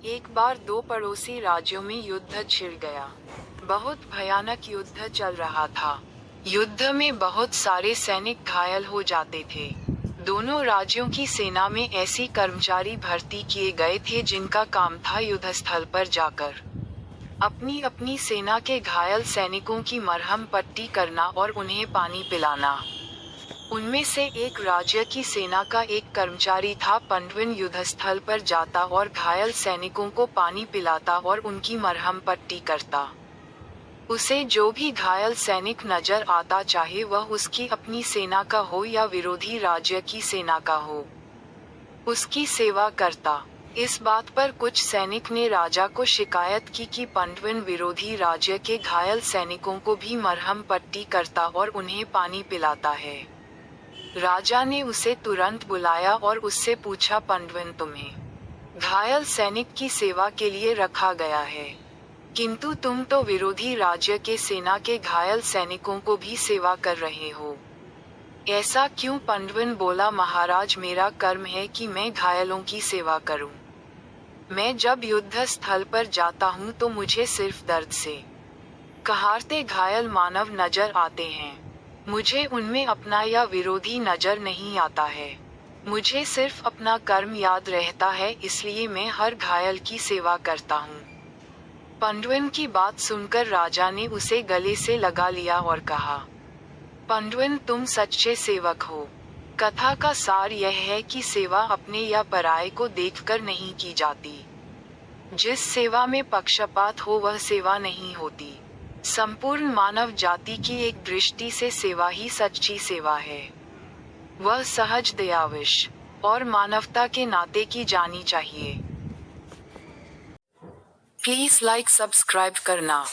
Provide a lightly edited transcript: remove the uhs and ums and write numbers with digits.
एक बार दो पड़ोसी राज्यों में युद्ध छिड़ गया। बहुत भयानक युद्ध चल रहा था। युद्ध में बहुत सारे सैनिक घायल हो जाते थे। दोनों राज्यों की सेना में ऐसी कर्मचारी भर्ती किए गए थे जिनका काम था युद्धस्थल पर जाकर अपनी अपनी सेना के घायल सैनिकों की मरहम पट्टी करना और उन्हें पानी पिलाना। उनमें से एक राज्य की सेना का एक कर्मचारी था। पंडविन युद्धस्थल पर जाता और घायल सैनिकों को पानी पिलाता और उनकी मरहम पट्टी करता। उसे जो भी घायल सैनिक नजर आता, चाहे वह उसकी अपनी सेना का हो या विरोधी राज्य की सेना का हो, उसकी सेवा करता। इस बात पर कुछ सैनिक ने राजा को शिकायत की कि पंडविन विरोधी राज्य के घायल सैनिकों को भी मरहम पट्टी करता और उन्हें पानी पिलाता है। राजा ने उसे तुरंत बुलाया और उससे पूछा, पंडविन, तुम्हें घायल सैनिक की सेवा के लिए रखा गया है, किंतु तुम तो विरोधी राज्य के सेना के घायल सैनिकों को भी सेवा कर रहे हो। ऐसा क्यों? पंडविन बोला, महाराज, मेरा कर्म है कि मैं घायलों की सेवा करूं। मैं जब युद्ध स्थल पर जाता हूं तो मुझे सिर्फ दर्द से कहारते घायल मानव नजर आते हैं। मुझे उनमें अपना या विरोधी नजर नहीं आता है। मुझे सिर्फ अपना कर्म याद रहता है, इसलिए मैं हर घायल की सेवा करता हूँ। पंडविन की बात सुनकर राजा ने उसे गले से लगा लिया और कहा, पंडविन, तुम सच्चे सेवक हो। कथा का सार यह है कि सेवा अपने या पराये को देखकर नहीं की जाती। जिस सेवा में पक्षपात हो वह सेवा नहीं होती। संपूर्ण मानव जाति की एक दृष्टि से सेवा ही सच्ची सेवा है। वह सहज, दयाविश और मानवता के नाते की जानी चाहिए। प्लीज लाइक, सब्सक्राइब करना।